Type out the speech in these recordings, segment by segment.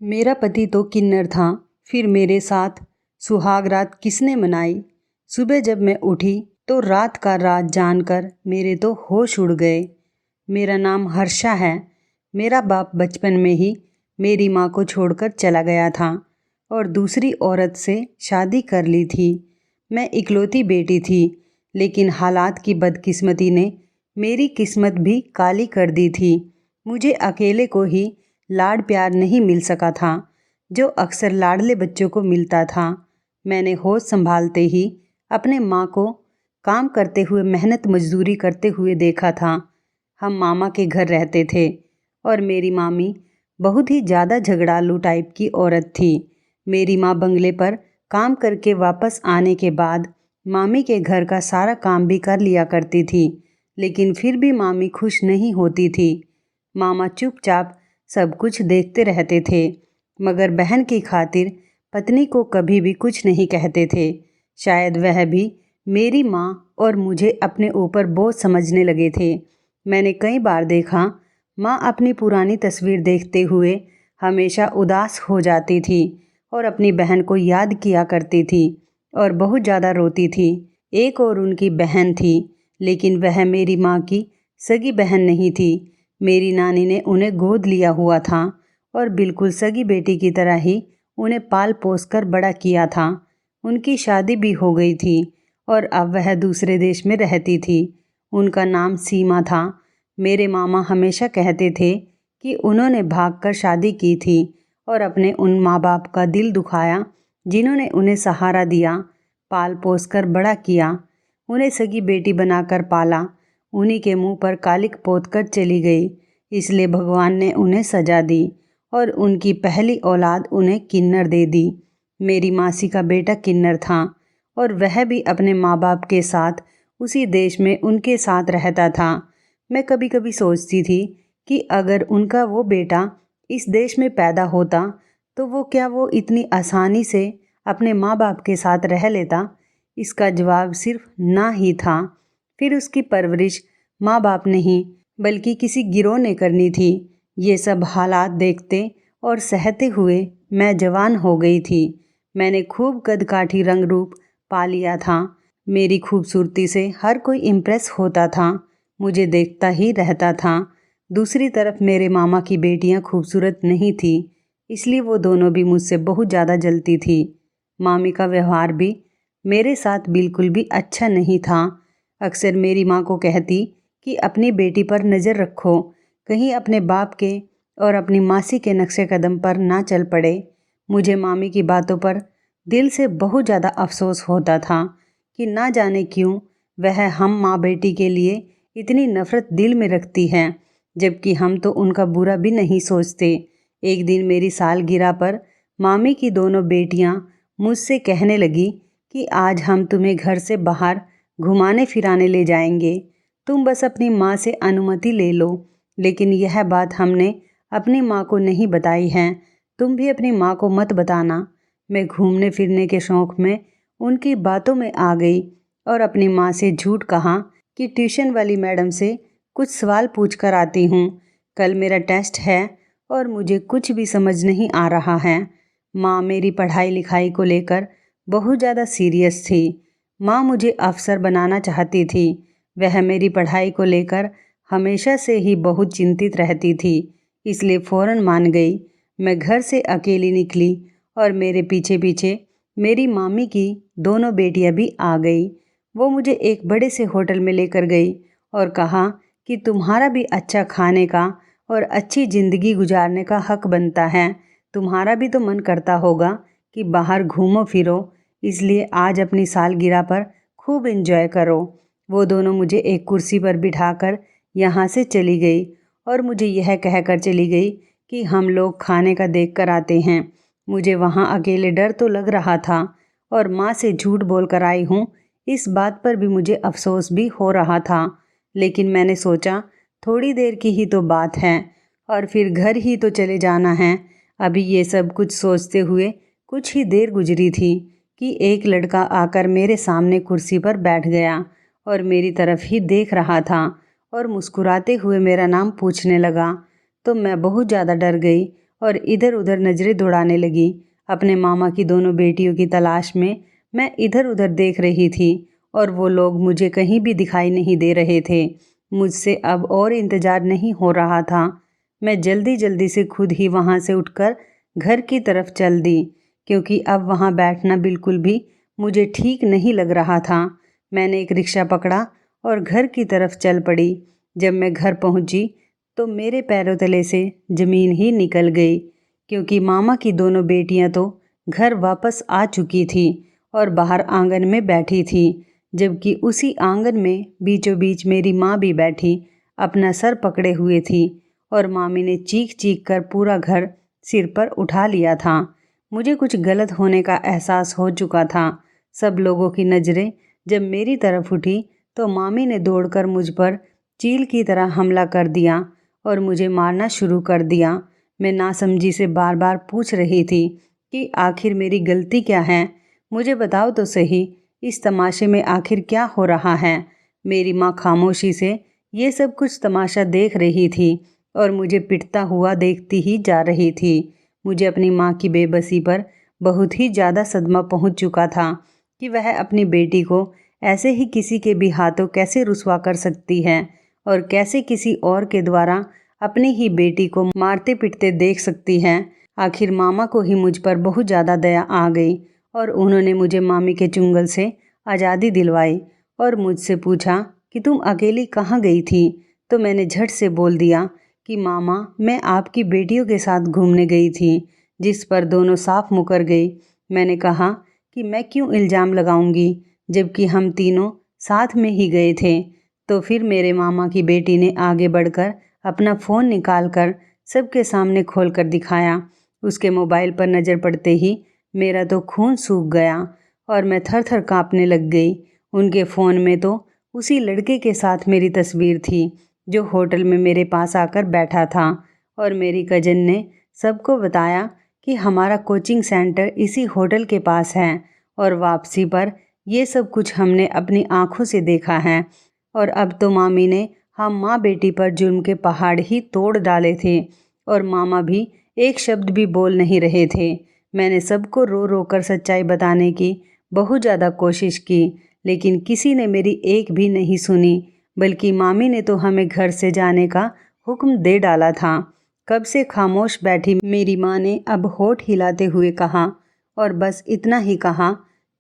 मेरा पति तो किन्नर था, फिर मेरे साथ सुहाग रात किसने मनाई। सुबह जब मैं उठी तो रात का राज जानकर मेरे तो होश उड़ गए। मेरा नाम हर्षा है। मेरा बाप बचपन में ही मेरी माँ को छोड़कर चला गया था और दूसरी औरत से शादी कर ली थी। मैं इकलौती बेटी थी, लेकिन हालात की बदकिस्मती ने मेरी किस्मत भी काली कर दी थी। मुझे अकेले को ही लाड प्यार नहीं मिल सका था, जो अक्सर लाडले बच्चों को मिलता था। मैंने होश संभालते ही अपने माँ को काम करते हुए, मेहनत मजदूरी करते हुए देखा था। हम मामा के घर रहते थे और मेरी मामी बहुत ही ज़्यादा झगड़ालू टाइप की औरत थी। मेरी माँ बंगले पर काम करके वापस आने के बाद मामी के घर का सारा काम भी कर लिया करती थी, लेकिन फिर भी मामी खुश नहीं होती थी। मामा चुपचाप सब कुछ देखते रहते थे, मगर बहन की खातिर पत्नी को कभी भी कुछ नहीं कहते थे। शायद वह भी मेरी माँ और मुझे अपने ऊपर बोझ समझने लगे थे। मैंने कई बार देखा, माँ अपनी पुरानी तस्वीर देखते हुए हमेशा उदास हो जाती थी और अपनी बहन को याद किया करती थी और बहुत ज़्यादा रोती थी। एक और उनकी बहन थी, लेकिन वह मेरी माँ की सगी बहन नहीं थी। मेरी नानी ने उन्हें गोद लिया हुआ था और बिल्कुल सगी बेटी की तरह ही उन्हें पाल पोस कर बड़ा किया था। उनकी शादी भी हो गई थी और अब वह दूसरे देश में रहती थी। उनका नाम सीमा था। मेरे मामा हमेशा कहते थे कि उन्होंने भागकर शादी की थी और अपने उन माँ बाप का दिल दुखाया जिन्होंने उन्हें सहारा दिया, पाल पोस कर बड़ा किया, उन्हें सगी बेटी बनाकर पाला। उन्हीं के मुंह पर कालिक पोत कर चली गई, इसलिए भगवान ने उन्हें सजा दी और उनकी पहली औलाद उन्हें किन्नर दे दी। मेरी मासी का बेटा किन्नर था और वह भी अपने माँ बाप के साथ उसी देश में उनके साथ रहता था। मैं कभी कभी सोचती थी कि अगर उनका वो बेटा इस देश में पैदा होता तो वो इतनी आसानी से अपने माँ बाप के साथ रह लेता। इसका जवाब सिर्फ ना ही था। फिर उसकी परवरिश माँ बाप नहीं बल्कि किसी गिरोह ने करनी थी। ये सब हालात देखते और सहते हुए मैं जवान हो गई थी। मैंने खूब कदकाठी रंग रूप पा लिया था। मेरी खूबसूरती से हर कोई इम्प्रेस होता था, मुझे देखता ही रहता था। दूसरी तरफ मेरे मामा की बेटियां खूबसूरत नहीं थी, इसलिए वो दोनों भी मुझसे बहुत ज़्यादा जलती थी। मामी का व्यवहार भी मेरे साथ बिल्कुल भी अच्छा नहीं था। अक्सर मेरी माँ को कहती कि अपनी बेटी पर नज़र रखो, कहीं अपने बाप के और अपनी मासी के नक्शे कदम पर ना चल पड़े। मुझे मामी की बातों पर दिल से बहुत ज़्यादा अफसोस होता था कि ना जाने क्यों वह हम माँ बेटी के लिए इतनी नफ़रत दिल में रखती है, जबकि हम तो उनका बुरा भी नहीं सोचते। एक दिन मेरी सालगिरह पर मामी की दोनों बेटियां मुझसे कहने लगी कि आज हम तुम्हें घर से बाहर घुमाने फिराने ले जाएंगे, तुम बस अपनी माँ से अनुमति ले लो। लेकिन यह बात हमने अपनी माँ को नहीं बताई है, तुम भी अपनी माँ को मत बताना। मैं घूमने फिरने के शौक़ में उनकी बातों में आ गई और अपनी माँ से झूठ कहा कि ट्यूशन वाली मैडम से कुछ सवाल पूछ कर आती हूँ, कल मेरा टेस्ट है और मुझे कुछ भी समझ नहीं आ रहा है। माँ मेरी पढ़ाई लिखाई को लेकर बहुत ज़्यादा सीरियस थी। माँ मुझे अफसर बनाना चाहती थी। वह मेरी पढ़ाई को लेकर हमेशा से ही बहुत चिंतित रहती थी, इसलिए फ़ौरन मान गई। मैं घर से अकेली निकली और मेरे पीछे पीछे मेरी मामी की दोनों बेटियां भी आ गई। वो मुझे एक बड़े से होटल में लेकर गई और कहा कि तुम्हारा भी अच्छा खाने का और अच्छी ज़िंदगी गुजारने का हक बनता है। तुम्हारा भी तो मन करता होगा कि बाहर घूमो फिरो, इसलिए आज अपनी सालगिरह पर खूब एंजॉय करो। वो दोनों मुझे एक कुर्सी पर बिठाकर यहाँ से चली गई और मुझे यह कहकर चली गई कि हम लोग खाने का देख कर आते हैं। मुझे वहाँ अकेले डर तो लग रहा था और माँ से झूठ बोल कर आई हूँ, इस बात पर भी मुझे अफसोस भी हो रहा था। लेकिन मैंने सोचा थोड़ी देर की ही तो बात है और फिर घर ही तो चले जाना है। अभी ये सब कुछ सोचते हुए कुछ ही देर गुजरी थी कि एक लड़का आकर मेरे सामने कुर्सी पर बैठ गया और मेरी तरफ ही देख रहा था और मुस्कुराते हुए मेरा नाम पूछने लगा। तो मैं बहुत ज़्यादा डर गई और इधर उधर नज़रें दौड़ाने लगी। अपने मामा की दोनों बेटियों की तलाश में मैं इधर उधर देख रही थी और वो लोग मुझे कहीं भी दिखाई नहीं दे रहे थे। मुझसे अब और इंतज़ार नहीं हो रहा था। मैं जल्दी जल्दी से खुद ही वहाँ से उठकर घर की तरफ चल दी, क्योंकि अब वहाँ बैठना बिल्कुल भी मुझे ठीक नहीं लग रहा था। मैंने एक रिक्शा पकड़ा और घर की तरफ चल पड़ी। जब मैं घर पहुँची तो मेरे पैरों तले से ज़मीन ही निकल गई, क्योंकि मामा की दोनों बेटियां तो घर वापस आ चुकी थी और बाहर आंगन में बैठी थी, जबकि उसी आंगन में बीचों बीच मेरी माँ भी बैठी अपना सर पकड़े हुए थी और मामी ने चीख चीख कर पूरा घर सिर पर उठा लिया था। मुझे कुछ गलत होने का एहसास हो चुका था। सब लोगों की नज़रें जब मेरी तरफ उठी तो मामी ने दौड़कर मुझ पर चील की तरह हमला कर दिया और मुझे मारना शुरू कर दिया। मैं नासमझी से बार बार पूछ रही थी कि आखिर मेरी गलती क्या है, मुझे बताओ तो सही, इस तमाशे में आखिर क्या हो रहा है। मेरी माँ खामोशी से ये सब कुछ तमाशा देख रही थी और मुझे पिटता हुआ देखती ही जा रही थी। मुझे अपनी माँ की बेबसी पर बहुत ही ज़्यादा सदमा पहुँच चुका था कि वह अपनी बेटी को ऐसे ही किसी के भी हाथों कैसे रुसवा कर सकती है और कैसे किसी और के द्वारा अपनी ही बेटी को मारते पिटते देख सकती है। आखिर मामा को ही मुझ पर बहुत ज़्यादा दया आ गई और उन्होंने मुझे मामी के चुंगल से आज़ादी दिलवाई और मुझसे पूछा कि तुम अकेली कहाँ गई थी। तो मैंने झट से बोल दिया कि मामा, मैं आपकी बेटियों के साथ घूमने गई थी, जिस पर दोनों साफ मुकर गई। मैंने कहा कि मैं क्यों इल्ज़ाम लगाऊंगी, जबकि हम तीनों साथ में ही गए थे। तो फिर मेरे मामा की बेटी ने आगे बढ़कर अपना फ़ोन निकालकर सबके सामने खोलकर दिखाया। उसके मोबाइल पर नज़र पड़ते ही मेरा तो खून सूख गया और मैं थर थर काँपने लग गई। उनके फ़ोन में तो उसी लड़के के साथ मेरी तस्वीर थी जो होटल में मेरे पास आकर बैठा था और मेरी कज़न ने सबको बताया कि हमारा कोचिंग सेंटर इसी होटल के पास है और वापसी पर ये सब कुछ हमने अपनी आँखों से देखा है। और अब तो मामी ने हम माँ बेटी पर जुर्म के पहाड़ ही तोड़ डाले थे और मामा भी एक शब्द भी बोल नहीं रहे थे। मैंने सबको रो रो कर सच्चाई बताने की बहुत ज़्यादा कोशिश की, लेकिन किसी ने मेरी एक भी नहीं सुनी, बल्कि मामी ने तो हमें घर से जाने का हुक्म दे डाला था। कब से खामोश बैठी मेरी माँ ने अब होठ हिलाते हुए कहा, और बस इतना ही कहा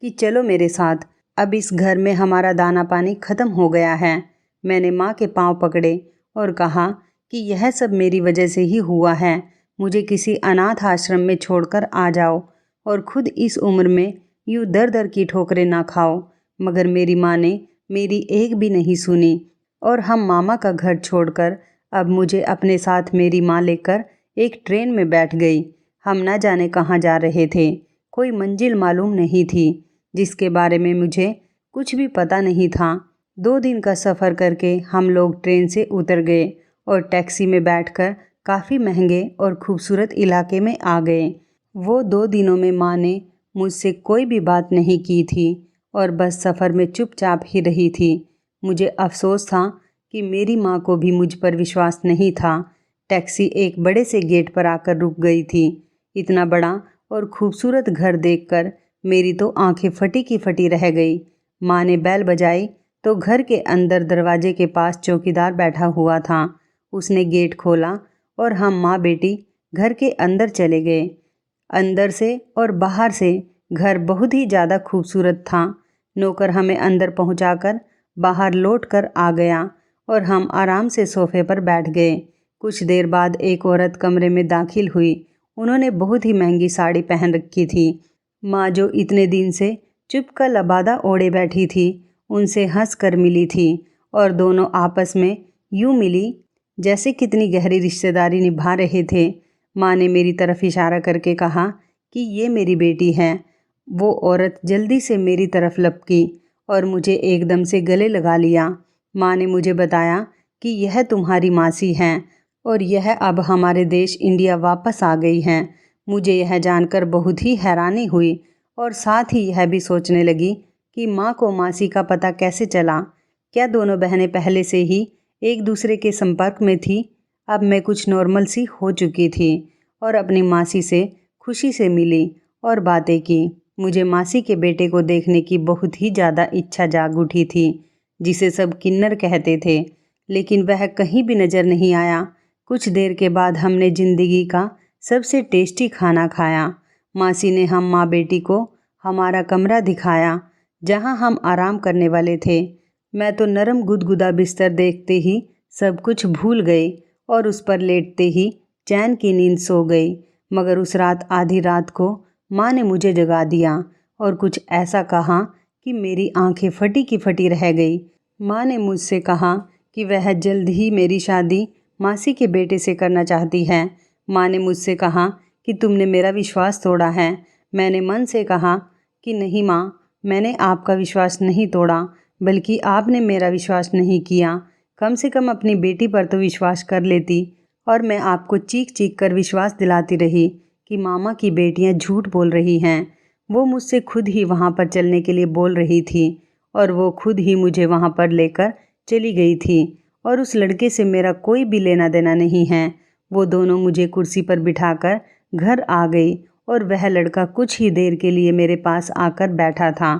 कि चलो मेरे साथ, अब इस घर में हमारा दाना पानी ख़त्म हो गया है। मैंने माँ के पांव पकड़े और कहा कि यह सब मेरी वजह से ही हुआ है। मुझे किसी अनाथ आश्रम में छोड़कर आ जाओ और खुद इस उम्र में यूँ दर दर की ठोकरें ना खाओ। मगर मेरी माँ ने मेरी एक भी नहीं सुनी और हम मामा का घर छोड़कर अब मुझे अपने साथ मेरी माँ लेकर एक ट्रेन में बैठ गई। हम ना जाने कहाँ जा रहे थे, कोई मंजिल मालूम नहीं थी, जिसके बारे में मुझे कुछ भी पता नहीं था। 2 दिन का सफ़र करके हम लोग ट्रेन से उतर गए और टैक्सी में बैठकर काफ़ी महंगे और खूबसूरत इलाके में आ गए। वो 2 दिनों में माँ ने मुझसे कोई भी बात नहीं की थी और बस सफ़र में चुपचाप ही रही थी। मुझे अफसोस था कि मेरी माँ को भी मुझ पर विश्वास नहीं था। टैक्सी एक बड़े से गेट पर आकर रुक गई थी। इतना बड़ा और खूबसूरत घर देखकर मेरी तो आंखें फटी की फटी रह गई। माँ ने बैल बजाई तो घर के अंदर दरवाजे के पास चौकीदार बैठा हुआ था। उसने गेट खोला और हम माँ बेटी घर के अंदर चले गए। अंदर से और बाहर से घर बहुत ही ज़्यादा खूबसूरत था। नौकर हमें अंदर पहुंचाकर बाहर लौट कर आ गया और हम आराम से सोफे पर बैठ गए। कुछ देर बाद एक औरत कमरे में दाखिल हुई। उन्होंने बहुत ही महंगी साड़ी पहन रखी थी। माँ जो इतने दिन से चुप का लबादा ओढ़े बैठी थी, उनसे हंस कर मिली थी और दोनों आपस में यूँ मिली जैसे कितनी गहरी रिश्तेदारी निभा रहे थे। माँ ने मेरी तरफ इशारा करके कहा कि ये मेरी बेटी है। वो औरत जल्दी से मेरी तरफ लपकी और मुझे एकदम से गले लगा लिया। माँ ने मुझे बताया कि यह तुम्हारी मासी हैं और यह अब हमारे देश इंडिया वापस आ गई हैं। मुझे यह जानकर बहुत ही हैरानी हुई और साथ ही यह भी सोचने लगी कि माँ को मासी का पता कैसे चला। क्या दोनों बहनें पहले से ही एक दूसरे के संपर्क में थी? अब मैं कुछ नॉर्मल सी हो चुकी थी और अपनी मासी से खुशी से मिली और बातें की। मुझे मासी के बेटे को देखने की बहुत ही ज़्यादा इच्छा जाग उठी थी, जिसे सब किन्नर कहते थे, लेकिन वह कहीं भी नज़र नहीं आया। कुछ देर के बाद हमने ज़िंदगी का सबसे टेस्टी खाना खाया। मासी ने हम माँ बेटी को हमारा कमरा दिखाया जहाँ हम आराम करने वाले थे। मैं तो नरम गुदगुदा बिस्तर देखते ही सब कुछ भूल गई और उस पर लेटते ही चैन की नींद सो गई। मगर उस रात आधी रात को माँ ने मुझे जगा दिया और कुछ ऐसा कहा कि मेरी आंखें फटी की फटी रह गई। माँ ने मुझसे कहा कि वह जल्द ही मेरी शादी मासी के बेटे से करना चाहती है। माँ ने मुझसे कहा कि तुमने मेरा विश्वास तोड़ा है। मैंने मन से कहा कि नहीं माँ, मैंने आपका विश्वास नहीं तोड़ा, बल्कि आपने मेरा विश्वास नहीं किया। कम से कम अपनी बेटी पर तो विश्वास कर लेती। और मैं आपको चीख चीख कर विश्वास दिलाती रही कि मामा की बेटियां झूठ बोल रही हैं। वो मुझसे खुद ही वहाँ पर चलने के लिए बोल रही थी और वो खुद ही मुझे वहाँ पर लेकर चली गई थी। और उस लड़के से मेरा कोई भी लेना देना नहीं है। वो दोनों मुझे कुर्सी पर बिठाकर घर आ गई और वह लड़का कुछ ही देर के लिए मेरे पास आकर बैठा था।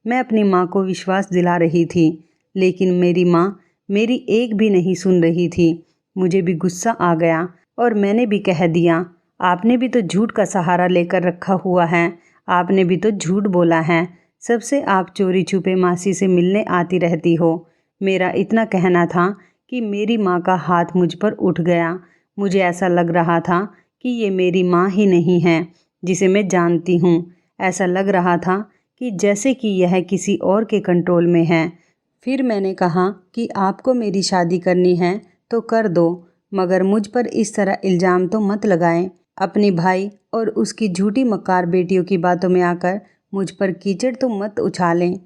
मैं अपनी माँ को विश्वास दिला रही थी, लेकिन मेरी माँ मेरी एक भी नहीं सुन रही थी। मुझे भी गुस्सा आ गया और मैंने भी कह दिया, आपने भी तो झूठ का सहारा लेकर रखा हुआ है, आपने भी तो झूठ बोला है। सबसे आप चोरी छुपे मासी से मिलने आती रहती हो। मेरा इतना कहना था कि मेरी माँ का हाथ मुझ पर उठ गया। मुझे ऐसा लग रहा था कि ये मेरी माँ ही नहीं है जिसे मैं जानती हूँ। ऐसा लग रहा था कि जैसे कि यह किसी और के कंट्रोल में है। फिर मैंने कहा कि आपको मेरी शादी करनी है तो कर दो, मगर मुझ पर इस तरह इल्ज़ाम तो मत लगाएं। अपनी भाई और उसकी झूठी मक्कार बेटियों की बातों में आकर मुझ पर कीचड़ तो मत उछालें।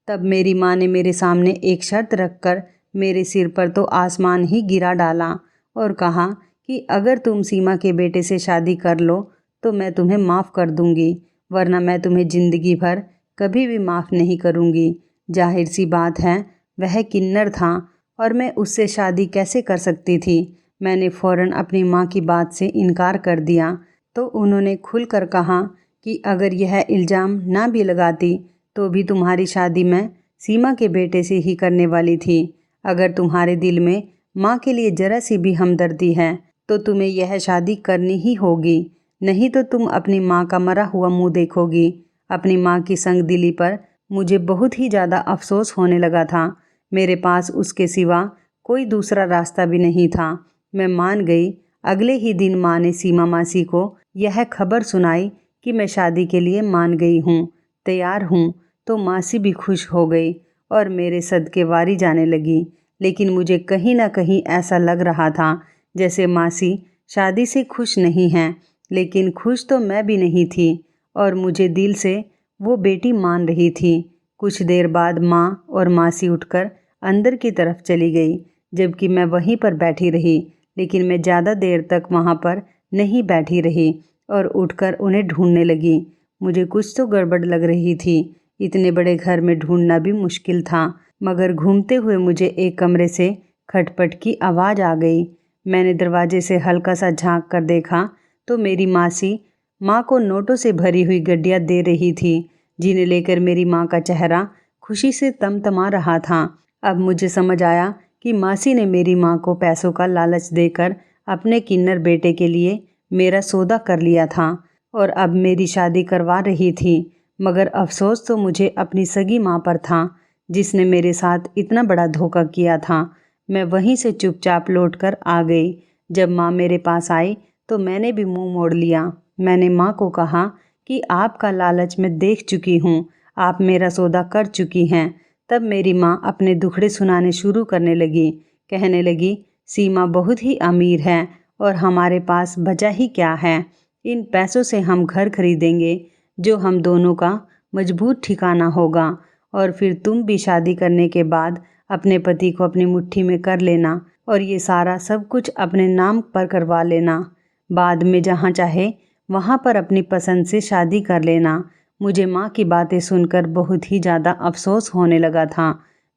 तब मेरी माँ ने मेरे सामने एक शर्त रखकर मेरे सिर पर तो आसमान ही गिरा डाला और कहा कि अगर तुम सीमा के बेटे से शादी कर लो तो मैं तुम्हें माफ़ कर दूंगी, वरना मैं तुम्हें ज़िंदगी भर कभी भी माफ़ नहीं करूंगी। जाहिर सी बात है, वह किन्नर था और मैं उससे शादी कैसे कर सकती थी। मैंने फ़ौरन अपनी माँ की बात से इनकार कर दिया तो उन्होंने खुलकर कहा कि अगर यह इल्ज़ाम ना भी लगाती तो भी तुम्हारी शादी मैं सीमा के बेटे से ही करने वाली थी। अगर तुम्हारे दिल में माँ के लिए ज़रा सी भी हमदर्दी है तो तुम्हें यह शादी करनी ही होगी, नहीं तो तुम अपनी माँ का मरा हुआ मुँह देखोगी। अपनी माँ की संग दिली पर मुझे बहुत ही ज़्यादा अफसोस होने लगा था। मेरे पास उसके सिवा कोई दूसरा रास्ता भी नहीं था। मैं मान गई। अगले ही दिन माँ ने सीमा मासी को यह खबर सुनाई कि मैं शादी के लिए मान गई हूँ, तैयार हूँ। तो मासी भी खुश हो गई और मेरे सदके वारी जाने लगी। लेकिन मुझे कहीं ना कहीं ऐसा लग रहा था जैसे मासी शादी से खुश नहीं हैं। लेकिन खुश तो मैं भी नहीं थी और मुझे दिल से वो बेटी मान रही थी। कुछ देर बाद माँ और मासी उठकर अंदर की तरफ चली गई, जबकि मैं वहीं पर बैठी रही। लेकिन मैं ज़्यादा देर तक वहाँ पर नहीं बैठी रही और उठकर उन्हें ढूंढने लगी। मुझे कुछ तो गड़बड़ लग रही थी। इतने बड़े घर में ढूंढना भी मुश्किल था। मगर घूमते हुए मुझे एक कमरे से खटपट की आवाज़ आ गई। मैंने दरवाजे से हल्का सा झांक कर देखा तो मेरी मासी माँ को नोटों से भरी हुई गड्डियाँ दे रही थी, जिन्हें लेकर मेरी माँ का चेहरा खुशी से तमतमा रहा था। अब मुझे समझ आया कि मासी ने मेरी माँ को पैसों का लालच देकर अपने किन्नर बेटे के लिए मेरा सौदा कर लिया था और अब मेरी शादी करवा रही थी। मगर अफसोस तो मुझे अपनी सगी माँ पर था, जिसने मेरे साथ इतना बड़ा धोखा किया था। मैं वहीं से चुपचाप लौटकर आ गई। जब माँ मेरे पास आई तो मैंने भी मुंह मोड़ लिया। मैंने माँ को कहा कि आपका लालच मैं देख चुकी हूँ, आप मेरा सौदा कर चुकी हैं। तब मेरी माँ अपने दुखड़े सुनाने शुरू करने लगी। कहने लगी, सीमा बहुत ही अमीर है और हमारे पास बचा ही क्या है। इन पैसों से हम घर खरीदेंगे जो हम दोनों का मजबूत ठिकाना होगा, और फिर तुम भी शादी करने के बाद अपने पति को अपनी मुट्ठी में कर लेना और ये सारा सब कुछ अपने नाम पर करवा लेना। बाद में जहाँ चाहे वहाँ पर अपनी पसंद से शादी कर लेना। मुझे माँ की बातें सुनकर बहुत ही ज़्यादा अफसोस होने लगा था।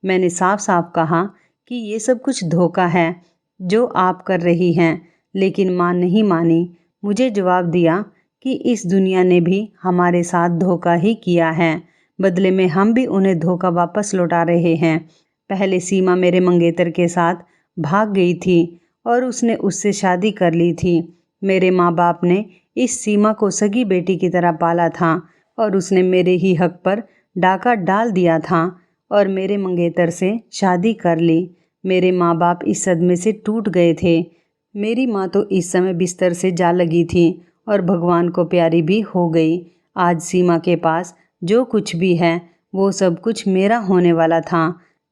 मैंने साफ साफ कहा कि ये सब कुछ धोखा है जो आप कर रही हैं, लेकिन माँ नहीं मानी। मुझे जवाब दिया कि इस दुनिया ने भी हमारे साथ धोखा ही किया है, बदले में हम भी उन्हें धोखा वापस लौटा रहे हैं। पहले सीमा मेरे मंगेतर के साथ भाग गई थी और उसने उससे शादी कर ली थी। मेरे माँ बाप ने इस सीमा को सगी बेटी की तरह पाला था और उसने मेरे ही हक पर डाका डाल दिया था और मेरे मंगेतर से शादी कर ली। मेरे माँ बाप इस सदमे से टूट गए थे। मेरी माँ तो इस समय बिस्तर से जा लगी थी और भगवान को प्यारी भी हो गई। आज सीमा के पास जो कुछ भी है वो सब कुछ मेरा होने वाला था।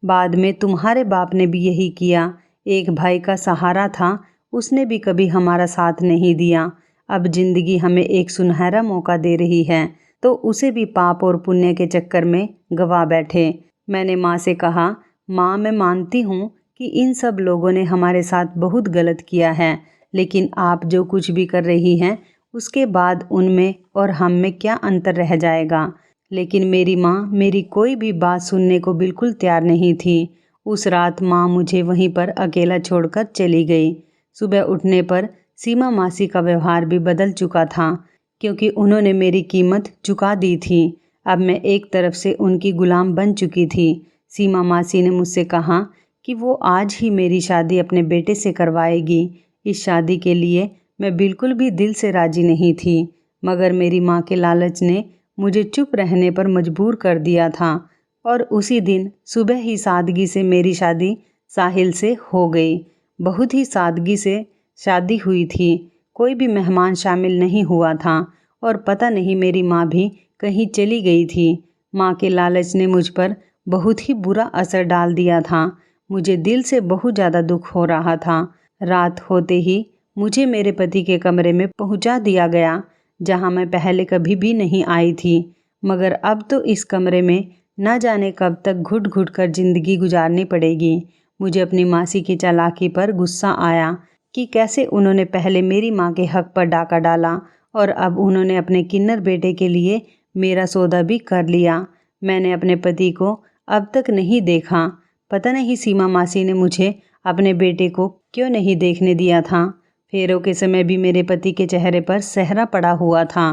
बाद में तुम्हारे बाप ने भी यही किया। एक भाई का सहारा था, उसने भी कभी हमारा साथ नहीं दिया। अब जिंदगी हमें एक सुनहरा मौका दे रही है तो उसे भी पाप और पुण्य के चक्कर में गवा बैठे। मैंने माँ से कहा, माँ मैं मानती हूँ कि इन सब लोगों ने हमारे साथ बहुत गलत किया है, लेकिन आप जो कुछ भी कर रही हैं उसके बाद उनमें और हम में क्या अंतर रह जाएगा। लेकिन मेरी माँ मेरी कोई भी बात सुनने को बिल्कुल तैयार नहीं थी। उस रात माँ मुझे वहीं पर अकेला छोड़कर चली गई। सुबह उठने पर सीमा मासी का व्यवहार भी बदल चुका था, क्योंकि उन्होंने मेरी कीमत चुका दी थी। अब मैं एक तरफ से उनकी गुलाम बन चुकी थी। सीमा मासी ने मुझसे कहा कि वो आज ही मेरी शादी अपने बेटे से करवाएगी। इस शादी के लिए मैं बिल्कुल भी दिल से राजी नहीं थी, मगर मेरी माँ के लालच ने मुझे चुप रहने पर मजबूर कर दिया था और उसी दिन सुबह ही सादगी से मेरी शादी साहिल से हो गई। बहुत ही सादगी से शादी हुई थी। कोई भी मेहमान शामिल नहीं हुआ था और पता नहीं मेरी माँ भी कहीं चली गई थी। माँ के लालच ने मुझ पर बहुत ही बुरा असर डाल दिया था। मुझे दिल से बहुत ज़्यादा दुख हो रहा था। रात होते ही मुझे मेरे पति के कमरे में पहुंचा दिया गया, जहां मैं पहले कभी भी नहीं आई थी। मगर अब तो इस कमरे में न जाने कब तक घुट घुट कर जिंदगी गुजारनी पड़ेगी। मुझे अपनी मासी की चालाकी पर गुस्सा आया कि कैसे उन्होंने पहले मेरी माँ के हक पर डाका डाला और अब उन्होंने अपने किन्नर बेटे के लिए मेरा सौदा भी कर लिया। मैंने अपने पति को अब तक नहीं देखा। पता नहीं सीमा मासी ने मुझे अपने बेटे को क्यों नहीं देखने दिया था। फेरों के समय भी मेरे पति के चेहरे पर सेहरा पड़ा हुआ था।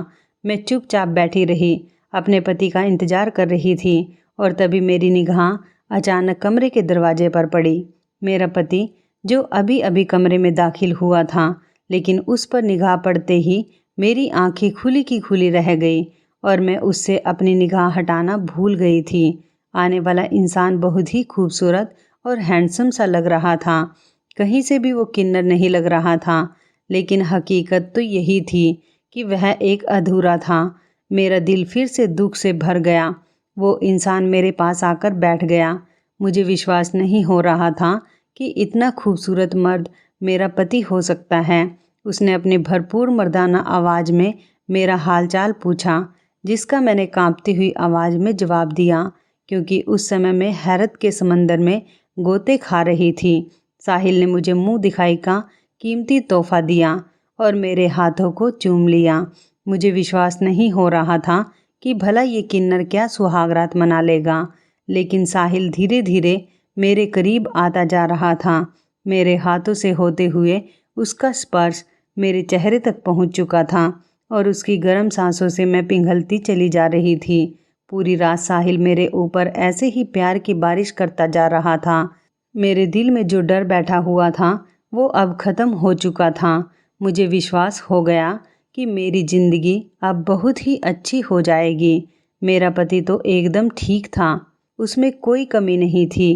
मैं चुपचाप बैठी रही, अपने पति का इंतजार कर रही थी और तभी मेरी निगाह अचानक कमरे के दरवाजे पर पड़ी। मेरा पति जो अभी अभी कमरे में दाखिल हुआ था, लेकिन उस पर निगाह पड़ते ही मेरी आंखें खुली की खुली रह गई और मैं उससे अपनी निगाह हटाना भूल गई थी। आने वाला इंसान बहुत ही खूबसूरत और हैंडसम सा लग रहा था। कहीं से भी वो किन्नर नहीं लग रहा था, लेकिन हकीकत तो यही थी कि वह एक अधूरा था। मेरा दिल फिर से दुख से भर गया। वो इंसान मेरे पास आकर बैठ गया। मुझे विश्वास नहीं हो रहा था कि इतना खूबसूरत मर्द मेरा पति हो सकता है। उसने अपनी भरपूर मर्दाना आवाज़ में मेरा हालचाल पूछा, जिसका मैंने कांपती हुई आवाज़ में जवाब दिया, क्योंकि उस समय मैं हैरत के समंदर में गोते खा रही थी। साहिल ने मुझे मुंह दिखाई का कीमती तोहफा दिया और मेरे हाथों को चूम लिया। मुझे विश्वास नहीं हो रहा था कि भला ये किन्नर क्या सुहागरात मना लेगा, लेकिन साहिल धीरे धीरे मेरे करीब आता जा रहा था। मेरे हाथों से होते हुए उसका स्पर्श मेरे चेहरे तक पहुंच चुका था और उसकी गर्म सांसों से मैं पिघलती चली जा रही थी। पूरी रात साहिल मेरे ऊपर ऐसे ही प्यार की बारिश करता जा रहा था। मेरे दिल में जो डर बैठा हुआ था वो अब ख़त्म हो चुका था। मुझे विश्वास हो गया कि मेरी ज़िंदगी अब बहुत ही अच्छी हो जाएगी। मेरा पति तो एकदम ठीक था, उसमें कोई कमी नहीं थी।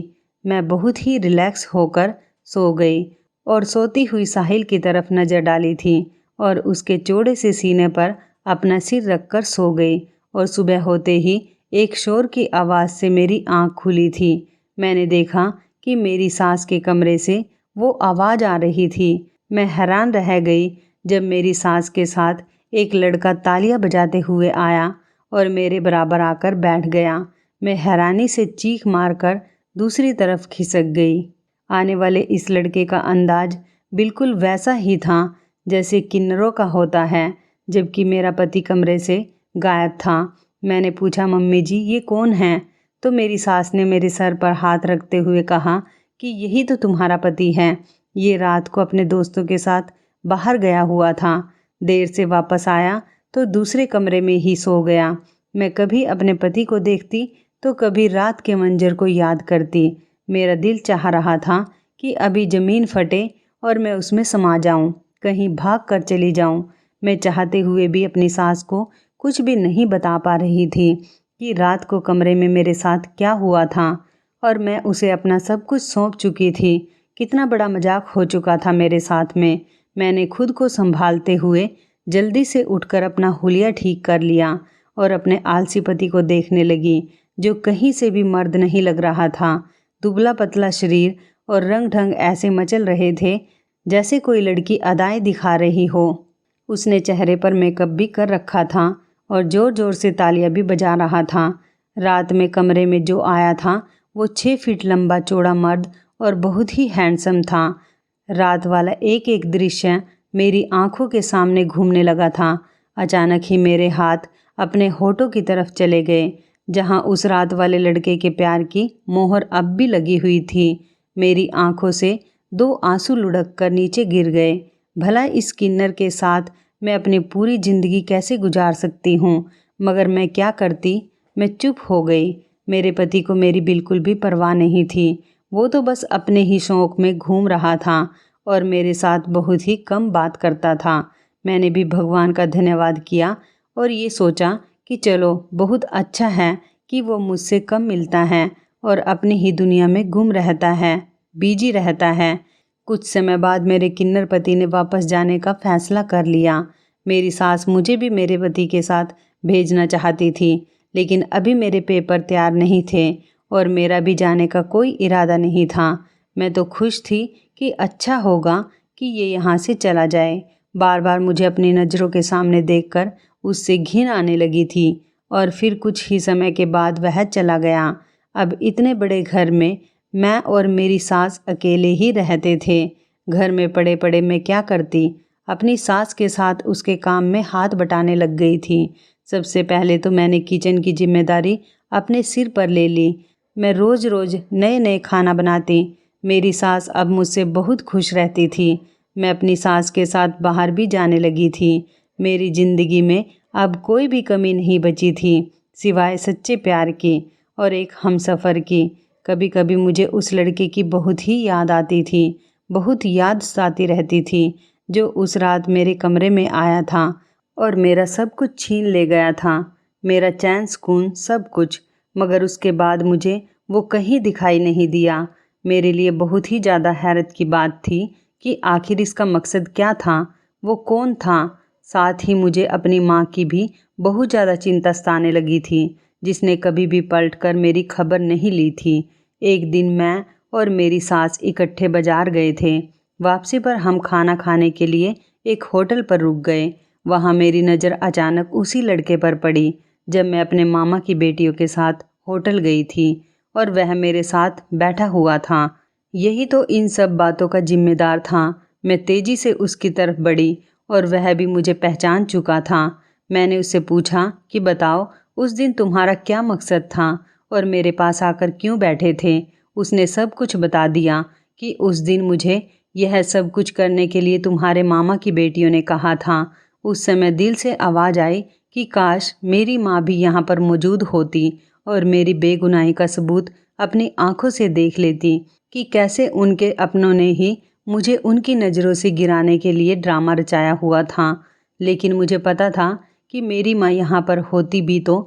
मैं बहुत ही रिलैक्स होकर सो गई और सोती हुई साहिल की तरफ नज़र डाली थी और उसके चौड़े से सीने पर अपना सिर रखकर सो गई। और सुबह होते ही एक शोर की आवाज़ से मेरी आँख खुली थी। मैंने देखा कि मेरी सास के कमरे से वो आवाज़ आ रही थी। मैं हैरान रह गई जब मेरी सास के साथ एक लड़का तालियां बजाते हुए आया और मेरे बराबर आकर बैठ गया। मैं हैरानी से चीख मारकर दूसरी तरफ खिसक गई। आने वाले इस लड़के का अंदाज बिल्कुल वैसा ही था जैसे किन्नरों का होता है, जबकि मेरा पति कमरे से गायब था। मैंने पूछा, मम्मी जी ये कौन है? तो मेरी सास ने मेरे सर पर हाथ रखते हुए कहा कि यही तो तुम्हारा पति है। ये रात को अपने दोस्तों के साथ बाहर गया हुआ था। देर से वापस आया तो दूसरे कमरे में ही सो गया। मैं कभी अपने पति को देखती तो कभी रात के मंजर को याद करती। मेरा दिल चाह रहा था कि अभी ज़मीन फटे और मैं उसमें समा जाऊं, कहीं भाग कर चली जाऊं। मैं चाहते हुए भी अपनी सास को कुछ भी नहीं बता पा रही थी कि रात को कमरे में मेरे साथ क्या हुआ था, और मैं उसे अपना सब कुछ सौंप चुकी थी। कितना बड़ा मजाक हो चुका था मेरे साथ में। मैंने खुद को संभालते हुए जल्दी से उठकर अपना हुलिया ठीक कर लिया और अपने आलसी पति को देखने लगी, जो कहीं से भी मर्द नहीं लग रहा था। दुबला पतला शरीर और रंग ढंग ऐसे मचल रहे थे जैसे कोई लड़की अदाएं दिखा रही हो। उसने चेहरे पर मेकअप भी कर रखा था और ज़ोर ज़ोर से तालियां भी बजा रहा था। रात में कमरे में जो आया था वो 6 फीट लंबा चौड़ा मर्द और बहुत ही हैंडसम था। रात वाला एक एक दृश्य मेरी आंखों के सामने घूमने लगा था। अचानक ही मेरे हाथ अपने होठों की तरफ चले गए, जहां उस रात वाले लड़के के प्यार की मोहर अब भी लगी हुई थी। मेरी आंखों से 2 आंसू लुढ़क कर नीचे गिर गए। भला इस किन्नर के साथ मैं अपनी पूरी ज़िंदगी कैसे गुजार सकती हूँ, मगर मैं क्या करती। मैं चुप हो गई। मेरे पति को मेरी बिल्कुल भी परवाह नहीं थी। वो तो बस अपने ही शौक़ में घूम रहा था और मेरे साथ बहुत ही कम बात करता था। मैंने भी भगवान का धन्यवाद किया और ये सोचा कि चलो बहुत अच्छा है कि वो मुझसे कम मिलता है और अपनी ही दुनिया में गुम रहता है, बिजी रहता है। कुछ समय बाद मेरे किन्नर पति ने वापस जाने का फैसला कर लिया। मेरी सास मुझे भी मेरे पति के साथ भेजना चाहती थी, लेकिन अभी मेरे पेपर तैयार नहीं थे और मेरा भी जाने का कोई इरादा नहीं था। मैं तो खुश थी कि अच्छा होगा कि ये यहाँ से चला जाए। बार बार मुझे अपनी नज़रों के सामने देखकर उससे घिन आने लगी थी और फिर कुछ ही समय के बाद वह चला गया। अब इतने बड़े घर में मैं और मेरी सास अकेले ही रहते थे। घर में पड़े पड़े मैं क्या करती। अपनी सास के साथ उसके काम में हाथ बटाने लग गई थी। सबसे पहले तो मैंने किचन की जिम्मेदारी अपने सिर पर ले ली। मैं रोज़ रोज़ नए नए खाना बनाती। मेरी सास अब मुझसे बहुत खुश रहती थी। मैं अपनी सास के साथ बाहर भी जाने लगी थी। मेरी ज़िंदगी में अब कोई भी कमी नहीं बची थी, सिवाय सच्चे प्यार की और एक हमसफ़र की। कभी कभी मुझे उस लड़के की बहुत ही याद आती थी, बहुत याद सताती रहती थी, जो उस रात मेरे कमरे में आया था और मेरा सब कुछ छीन ले गया था, मेरा चैन सुकून सब कुछ। मगर उसके बाद मुझे वो कहीं दिखाई नहीं दिया। मेरे लिए बहुत ही ज़्यादा हैरत की बात थी कि आखिर इसका मकसद क्या था, वो कौन था। साथ ही मुझे अपनी माँ की भी बहुत ज़्यादा चिंता सताने लगी थी, जिसने कभी भी पलटकर मेरी खबर नहीं ली थी। एक दिन मैं और मेरी सास इकट्ठे बाजार गए थे। वापसी पर हम खाना खाने के लिए एक होटल पर रुक गए। वहाँ मेरी नज़र अचानक उसी लड़के पर पड़ी जब मैं अपने मामा की बेटियों के साथ होटल गई थी और वह मेरे साथ बैठा हुआ था। यही तो इन सब बातों का जिम्मेदार था। मैं तेज़ी से उसकी तरफ बढ़ी और वह भी मुझे पहचान चुका था। मैंने उससे पूछा कि बताओ, उस दिन तुम्हारा क्या मकसद था और मेरे पास आकर क्यों बैठे थे। उसने सब कुछ बता दिया कि उस दिन मुझे यह सब कुछ करने के लिए तुम्हारे मामा की बेटियों ने कहा था। उस समय दिल से आवाज़ आई कि काश मेरी माँ भी यहाँ पर मौजूद होती और मेरी बेगुनाही का सबूत अपनी आंखों से देख लेती कि कैसे उनके अपनों ने ही मुझे उनकी नज़रों से गिराने के लिए ड्रामा रचाया हुआ था। लेकिन मुझे पता था कि मेरी माँ यहाँ पर होती भी तो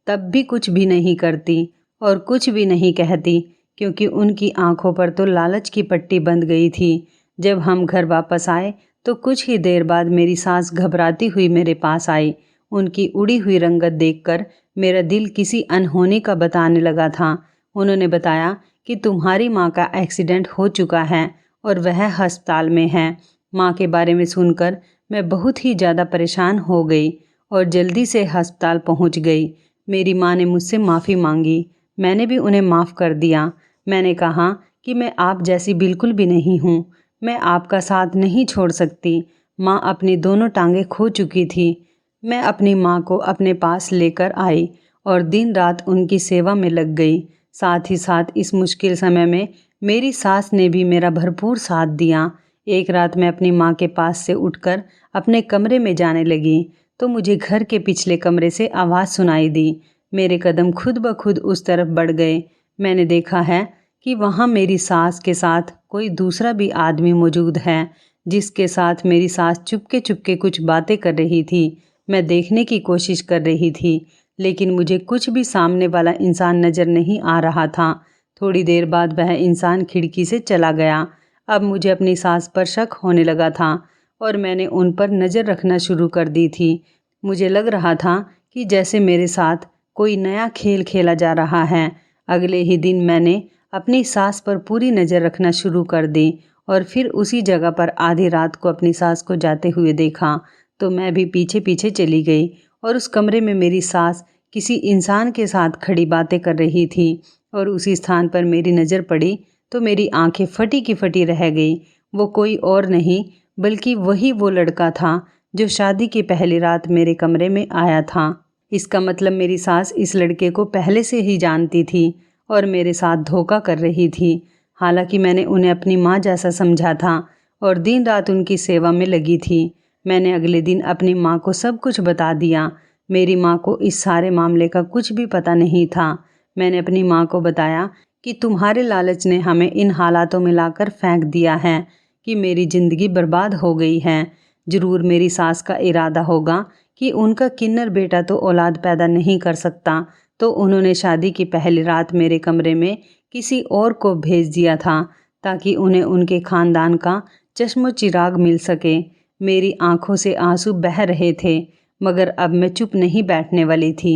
तब भी कुछ भी नहीं करती और कुछ भी नहीं कहती, क्योंकि उनकी आंखों पर तो लालच की पट्टी बंध गई थी। जब हम घर वापस आए तो कुछ ही देर बाद मेरी सास घबराती हुई मेरे पास आई। उनकी उड़ी हुई रंगत देखकर मेरा दिल किसी अनहोनी का बताने लगा था। उन्होंने बताया कि तुम्हारी माँ का एक्सीडेंट हो चुका है और वह अस्पताल में है। माँ के बारे में सुनकर मैं बहुत ही ज़्यादा परेशान हो गई और जल्दी से अस्पताल पहुँच गई। मेरी माँ ने मुझसे माफ़ी मांगी। मैंने भी उन्हें माफ़ कर दिया। मैंने कहा कि मैं आप जैसी बिल्कुल भी नहीं हूँ। मैं आपका साथ नहीं छोड़ सकती। माँ अपनी दोनों टांगें खो चुकी थी। मैं अपनी माँ को अपने पास लेकर आई और दिन रात उनकी सेवा में लग गई। साथ ही साथ इस मुश्किल समय में मेरी सास ने भी मेरा भरपूर साथ दिया। एक रात मैं अपनी माँ के पास से उठकर अपने कमरे में जाने लगी तो मुझे घर के पिछले कमरे से आवाज़ सुनाई दी। मेरे कदम खुद ब खुद उस तरफ बढ़ गए। मैंने देखा है कि वहाँ मेरी सास के साथ कोई दूसरा भी आदमी मौजूद है, जिसके साथ मेरी सास चुपके चुपके कुछ बातें कर रही थी। मैं देखने की कोशिश कर रही थी, लेकिन मुझे कुछ भी सामने वाला इंसान नज़र नहीं आ रहा था। थोड़ी देर बाद वह इंसान खिड़की से चला गया। अब मुझे अपनी सास पर शक होने लगा था और मैंने उन पर नज़र रखना शुरू कर दी थी। मुझे लग रहा था कि जैसे मेरे साथ कोई नया खेल खेला जा रहा है। अगले ही दिन मैंने अपनी सास पर पूरी नज़र रखना शुरू कर दी और फिर उसी जगह पर आधी रात को अपनी सास को जाते हुए देखा तो मैं भी पीछे पीछे चली गई और उस कमरे में मेरी सास किसी इंसान के साथ खड़ी बातें कर रही थी और उसी स्थान पर मेरी नज़र पड़ी तो मेरी आंखें फटी की फटी रह गई। वो कोई और नहीं बल्कि वही वो लड़का था जो शादी की पहली रात मेरे कमरे में आया था। इसका मतलब मेरी सास इस लड़के को पहले से ही जानती थी और मेरे साथ धोखा कर रही थी। हालांकि मैंने उन्हें अपनी माँ जैसा समझा था और दिन रात उनकी सेवा में लगी थी। मैंने अगले दिन अपनी माँ को सब कुछ बता दिया। मेरी माँ को इस सारे मामले का कुछ भी पता नहीं था। मैंने अपनी माँ को बताया कि तुम्हारे लालच ने हमें इन हालातों में लाकर फेंक दिया है कि मेरी ज़िंदगी बर्बाद हो गई है। ज़रूर मेरी सास का इरादा होगा कि उनका किन्नर बेटा तो औलाद पैदा नहीं कर सकता, तो उन्होंने शादी की पहली रात मेरे कमरे में किसी और को भेज दिया था ताकि उन्हें उनके ख़ानदान का चश्मो चिराग मिल सके। मेरी आंखों से आंसू बह रहे थे, मगर अब मैं चुप नहीं बैठने वाली थी।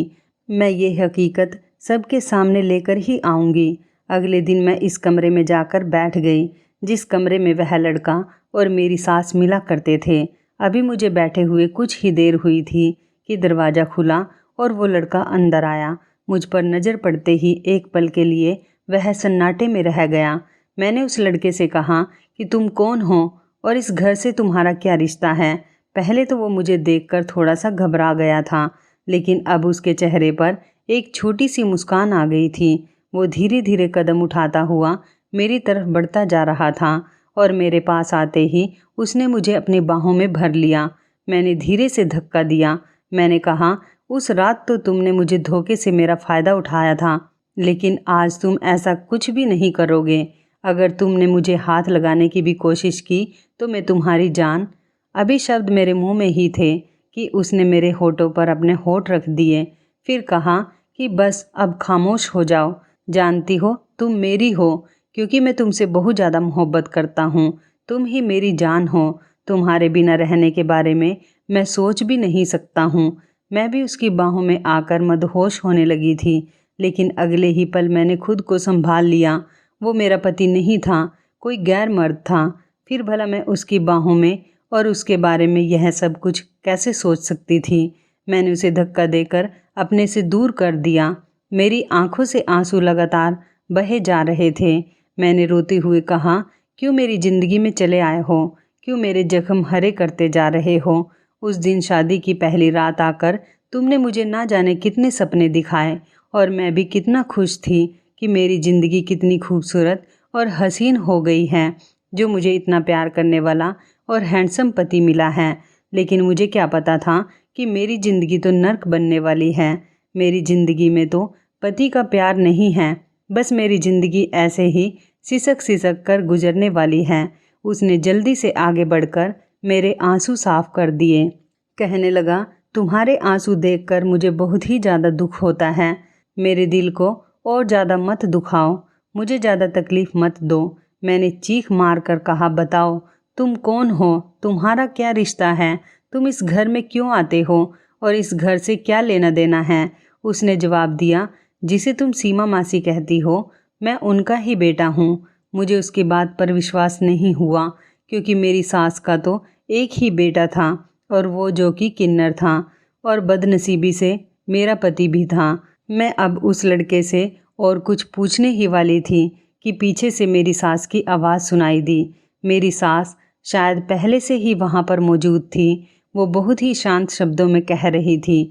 मैं ये हकीकत सबके सामने लेकर ही आऊँगी। अगले दिन मैं इस कमरे में जाकर बैठ गई जिस कमरे में वह लड़का और मेरी सास मिला करते थे। अभी मुझे बैठे हुए कुछ ही देर हुई थी कि दरवाज़ा खुला और वो लड़का अंदर आया। मुझ पर नज़र पड़ते ही एक पल के लिए वह सन्नाटे में रह गया। मैंने उस लड़के से कहा कि तुम कौन हो और इस घर से तुम्हारा क्या रिश्ता है। पहले तो वो मुझे देखकर थोड़ा सा घबरा गया था, लेकिन अब उसके चेहरे पर एक छोटी सी मुस्कान आ गई थी। वो धीरे धीरे कदम उठाता हुआ मेरी तरफ बढ़ता जा रहा था और मेरे पास आते ही उसने मुझे अपनी बाहों में भर लिया। मैंने धीरे से धक्का दिया। मैंने कहा, उस रात तो तुमने मुझे धोखे से मेरा फ़ायदा उठाया था, लेकिन आज तुम ऐसा कुछ भी नहीं करोगे। अगर तुमने मुझे हाथ लगाने की भी कोशिश की तो मैं तुम्हारी जान। अभी शब्द मेरे मुंह में ही थे कि उसने मेरे होठों पर अपने होठ रख दिए। फिर कहा कि बस अब खामोश हो जाओ। जानती हो तुम मेरी हो क्योंकि मैं तुमसे बहुत ज़्यादा मोहब्बत करता हूँ। तुम ही मेरी जान हो। तुम्हारे बिना रहने के बारे में मैं सोच भी नहीं सकता हूँ। मैं भी उसकी बाहों में आकर मदहोश होने लगी थी, लेकिन अगले ही पल मैंने खुद को संभाल लिया। वो मेरा पति नहीं था, कोई गैर मर्द था। फिर भला मैं उसकी बाहों में और उसके बारे में यह सब कुछ कैसे सोच सकती थी। मैंने उसे धक्का देकर अपने से दूर कर दिया। मेरी आंखों से आंसू लगातार बहे जा रहे थे। मैंने रोते हुए कहा, क्यों मेरी ज़िंदगी में चले आए हो? क्यों मेरे जख्म हरे करते जा रहे हो? उस दिन शादी की पहली रात आकर तुमने मुझे ना जाने कितने सपने दिखाए और मैं भी कितना खुश थी कि मेरी ज़िंदगी कितनी खूबसूरत और हसीन हो गई है, जो मुझे इतना प्यार करने वाला और हैंडसम पति मिला है। लेकिन मुझे क्या पता था कि मेरी ज़िंदगी तो नर्क बनने वाली है। मेरी ज़िंदगी में तो पति का प्यार नहीं है, बस मेरी ज़िंदगी ऐसे ही सिसक सिसक कर गुजरने वाली है। उसने जल्दी से आगे बढ़कर मेरे आंसू साफ कर दिए। कहने लगा, तुम्हारे आंसू देखकर मुझे बहुत ही ज़्यादा दुख होता है। मेरे दिल को और ज़्यादा मत दुखाओ, मुझे ज़्यादा तकलीफ़ मत दो। मैंने चीख मार कर कहा, बताओ तुम कौन हो? तुम्हारा क्या रिश्ता है? तुम इस घर में क्यों आते हो और इस घर से क्या लेना देना है? उसने जवाब दिया, जिसे तुम सीमा मासी कहती हो, मैं उनका ही बेटा हूँ। मुझे उसकी बात पर विश्वास नहीं हुआ क्योंकि मेरी सास का तो एक ही बेटा था और वो जो कि किन्नर था और बदनसीबी से मेरा पति भी था। मैं अब उस लड़के से और कुछ पूछने ही वाली थी कि पीछे से मेरी सास की आवाज़ सुनाई दी। मेरी सास शायद पहले से ही वहाँ पर मौजूद थी। वो बहुत ही शांत शब्दों में कह रही थी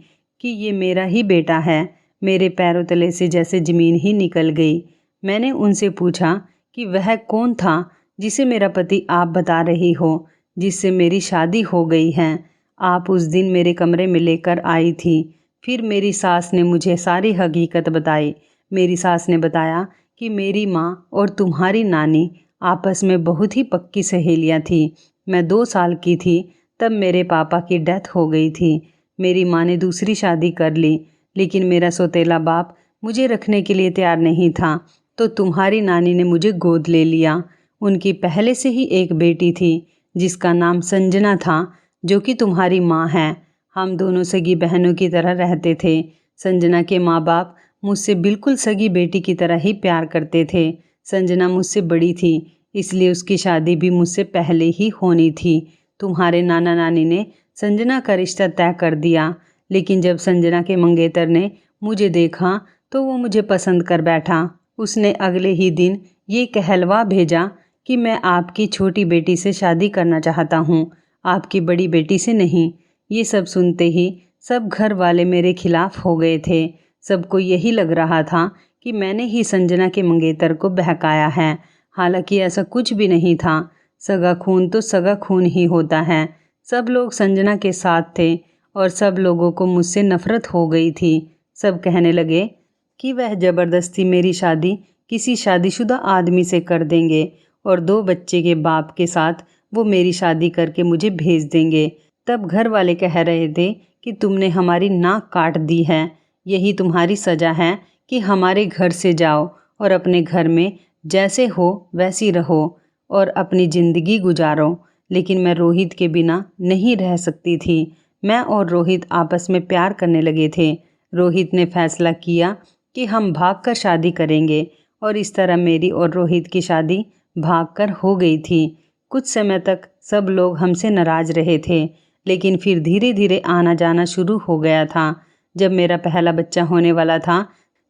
कि ये मेरा ही बेटा है। मेरे पैरों तले से जैसे ज़मीन ही निकल गई। मैंने उनसे पूछा कि वह कौन था जिसे मेरा पति आप बता रही हो। जिससे मेरी शादी हो गई है। आप उस दिन मेरे कमरे में लेकर आई थी। फिर मेरी सास ने मुझे सारी हकीकत बताई। मेरी सास ने बताया कि मेरी माँ और तुम्हारी नानी आपस में बहुत ही पक्की सहेलियाँ थी। मैं 2 साल की थी तब मेरे पापा की डेथ हो गई थी। मेरी माँ ने दूसरी शादी कर ली, लेकिन मेरा सौतेला बाप मुझे रखने के लिए तैयार नहीं था, तो तुम्हारी नानी ने मुझे गोद ले लिया। उनकी पहले से ही एक बेटी थी जिसका नाम संजना था, जो कि तुम्हारी माँ है। हम दोनों सगी बहनों की तरह रहते थे। संजना के माँ बाप मुझसे बिल्कुल सगी बेटी की तरह ही प्यार करते थे। संजना मुझसे बड़ी थी, इसलिए उसकी शादी भी मुझसे पहले ही होनी थी। तुम्हारे नाना नानी ने संजना का रिश्ता तय कर दिया, लेकिन जब संजना के मंगेतर ने मुझे देखा तो वो मुझे पसंद कर बैठा। उसने अगले ही दिन ये कहलवा भेजा कि मैं आपकी छोटी बेटी से शादी करना चाहता हूँ, आपकी बड़ी बेटी से नहीं। ये सब सुनते ही सब घर वाले मेरे खिलाफ हो गए थे। सबको यही लग रहा था कि मैंने ही संजना के मंगेतर को बहकाया है। हालांकि ऐसा कुछ भी नहीं था। सगा खून तो सगा खून ही होता है। सब लोग संजना के साथ थे और सब लोगों को मुझसे नफरत हो गई थी। सब कहने लगे कि वह ज़बरदस्ती मेरी शादी किसी शादीशुदा आदमी से कर देंगे और 2 बच्चे के बाप के साथ वो मेरी शादी करके मुझे भेज देंगे। तब घर वाले कह रहे थे कि तुमने हमारी नाक काट दी है, यही तुम्हारी सज़ा है कि हमारे घर से जाओ और अपने घर में जैसे हो वैसी रहो और अपनी ज़िंदगी गुजारो। लेकिन मैं रोहित के बिना नहीं रह सकती थी। मैं और रोहित आपस में प्यार करने लगे थे। रोहित ने फैसला किया कि हम भागकर शादी करेंगे और इस तरह मेरी और रोहित की शादी भागकर हो गई थी। कुछ समय तक सब लोग हमसे नाराज़ रहे थे, लेकिन फिर धीरे धीरे आना जाना शुरू हो गया था। जब मेरा पहला बच्चा होने वाला था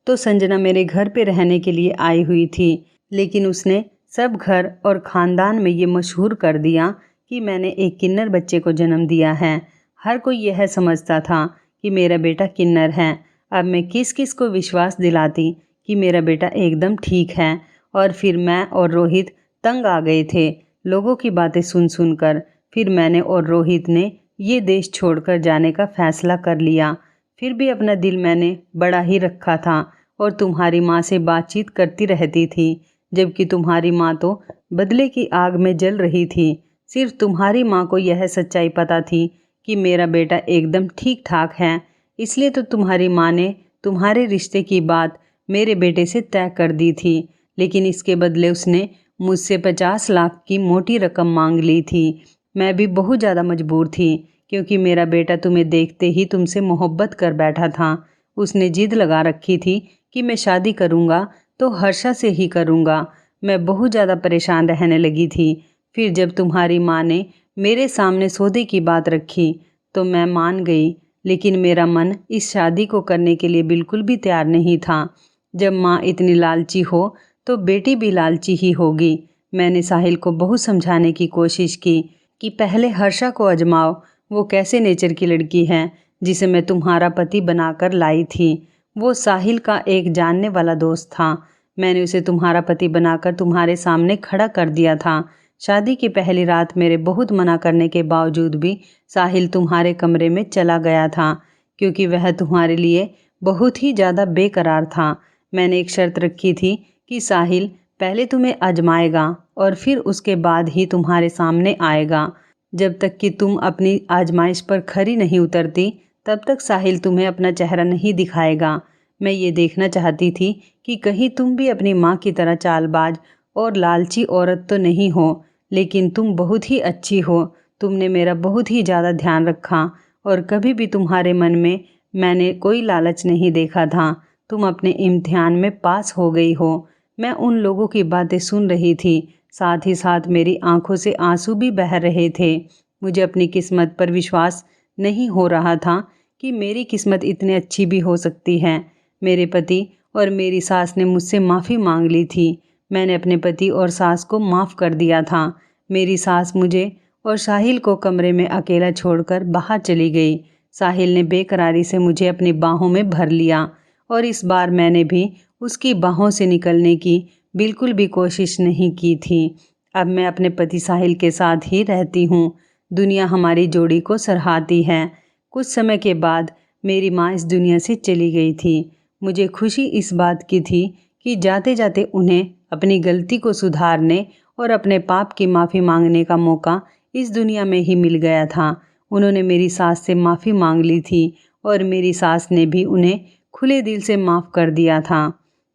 तो संजना मेरे घर पे रहने के लिए आई हुई थी, लेकिन उसने सब घर और ख़ानदान में ये मशहूर कर दिया कि मैंने एक किन्नर बच्चे को जन्म दिया है। हर कोई यह समझता था कि मेरा बेटा किन्नर है। अब मैं किस किस को विश्वास दिलाती कि मेरा बेटा एकदम ठीक है। और फिर मैं और रोहित तंग आ गए थे लोगों की बातें सुन सुनकर। फिर मैंने और रोहित ने ये देश छोड़कर जाने का फ़ैसला कर लिया। फिर भी अपना दिल मैंने बड़ा ही रखा था और तुम्हारी माँ से बातचीत करती रहती थी, जबकि तुम्हारी माँ तो बदले की आग में जल रही थी। सिर्फ तुम्हारी माँ को यह सच्चाई पता थी कि मेरा बेटा एकदम ठीक ठाक है, इसलिए तो तुम्हारी माँ ने तुम्हारे रिश्ते की बात मेरे बेटे से तय कर दी थी। लेकिन इसके बदले उसने मुझसे 50 लाख की मोटी रकम मांग ली थी। मैं भी बहुत ज़्यादा मजबूर थी, क्योंकि मेरा बेटा तुम्हें देखते ही तुमसे मोहब्बत कर बैठा था। उसने जिद लगा रखी थी कि मैं शादी करूँगा तो हर्षा से ही करूँगा। मैं बहुत ज़्यादा परेशान रहने लगी थी। फिर जब तुम्हारी माँ ने मेरे सामने सौदे की बात रखी तो मैं मान गई, लेकिन मेरा मन इस शादी को करने के लिए बिल्कुल भी तैयार नहीं था। जब माँ इतनी लालची हो तो बेटी भी लालची ही होगी। मैंने साहिल को बहुत समझाने की कोशिश की कि पहले हर्षा को आजमाओ, वो कैसे नेचर की लड़की है जिसे मैं तुम्हारा पति बनाकर लाई थी। वो साहिल का एक जानने वाला दोस्त था। मैंने उसे तुम्हारा पति बनाकर तुम्हारे सामने खड़ा कर दिया था। शादी की पहली रात मेरे बहुत मना करने के बावजूद भी साहिल तुम्हारे कमरे में चला गया था, क्योंकि वह तुम्हारे लिए बहुत ही ज़्यादा बेकरार था। मैंने एक शर्त रखी थी कि साहिल पहले तुम्हें आजमाएगा और फिर उसके बाद ही तुम्हारे सामने आएगा। जब तक कि तुम अपनी आजमाइश पर खरी नहीं उतरती तब तक साहिल तुम्हें अपना चेहरा नहीं दिखाएगा। मैं ये देखना चाहती थी कि कहीं तुम भी अपनी माँ की तरह चालबाज और लालची औरत तो नहीं हो। लेकिन तुम बहुत ही अच्छी हो। तुमने मेरा बहुत ही ज़्यादा ध्यान रखा और कभी भी तुम्हारे मन में मैंने कोई लालच नहीं देखा था। तुम अपने इम्तिहान में पास हो गई हो। मैं उन लोगों की बातें सुन रही थी, साथ ही साथ मेरी आंखों से आंसू भी बह रहे थे। मुझे अपनी किस्मत पर विश्वास नहीं हो रहा था कि मेरी किस्मत इतनी अच्छी भी हो सकती है। मेरे पति और मेरी सास ने मुझसे माफ़ी मांग ली थी। मैंने अपने पति और सास को माफ़ कर दिया था। मेरी सास मुझे और साहिल को कमरे में अकेला छोड़कर बाहर चली गई। साहिल ने बेकरारी से मुझे अपनी बाहों में भर लिया और इस बार मैंने भी उसकी बाहों से निकलने की बिल्कुल भी कोशिश नहीं की थी। अब मैं अपने पति साहिल के साथ ही रहती हूँ। दुनिया हमारी जोड़ी को सराहती है। कुछ समय के बाद मेरी माँ इस दुनिया से चली गई थी। मुझे खुशी इस बात की थी कि जाते जाते उन्हें अपनी गलती को सुधारने और अपने पाप की माफ़ी मांगने का मौका इस दुनिया में ही मिल गया था। उन्होंने मेरी सास से माफ़ी मांग ली थी और मेरी सास ने भी उन्हें खुले दिल से माफ़ कर दिया था।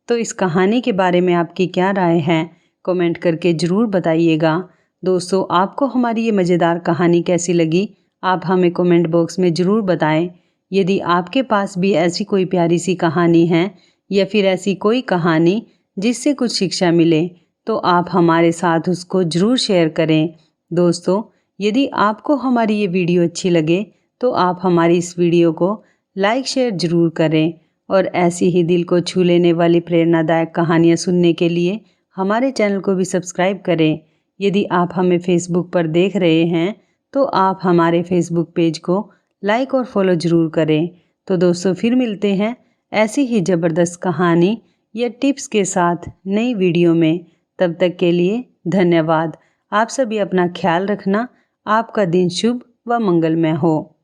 तो इस कहानी के बारे में आपकी क्या राय है, कमेंट करके ज़रूर बताइएगा। दोस्तों, आपको हमारी ये मज़ेदार कहानी कैसी लगी, आप हमें कमेंट बॉक्स में ज़रूर बताएं। यदि आपके पास भी ऐसी कोई प्यारी सी कहानी है या फिर ऐसी कोई कहानी जिससे कुछ शिक्षा मिले, तो आप हमारे साथ उसको ज़रूर शेयर करें। दोस्तों, यदि आपको हमारी ये वीडियो अच्छी लगे तो आप हमारी इस वीडियो को लाइक शेयर ज़रूर करें और ऐसी ही दिल को छू लेने वाली प्रेरणादायक कहानियाँ सुनने के लिए हमारे चैनल को भी सब्सक्राइब करें। यदि आप हमें फेसबुक पर देख रहे हैं तो आप हमारे फेसबुक पेज को लाइक और फॉलो ज़रूर करें। तो दोस्तों, फिर मिलते हैं ऐसी ही ज़बरदस्त कहानी या टिप्स के साथ नई वीडियो में। तब तक के लिए धन्यवाद। आप सभी अपना ख्याल रखना। आपका दिन शुभ व मंगलमय हो।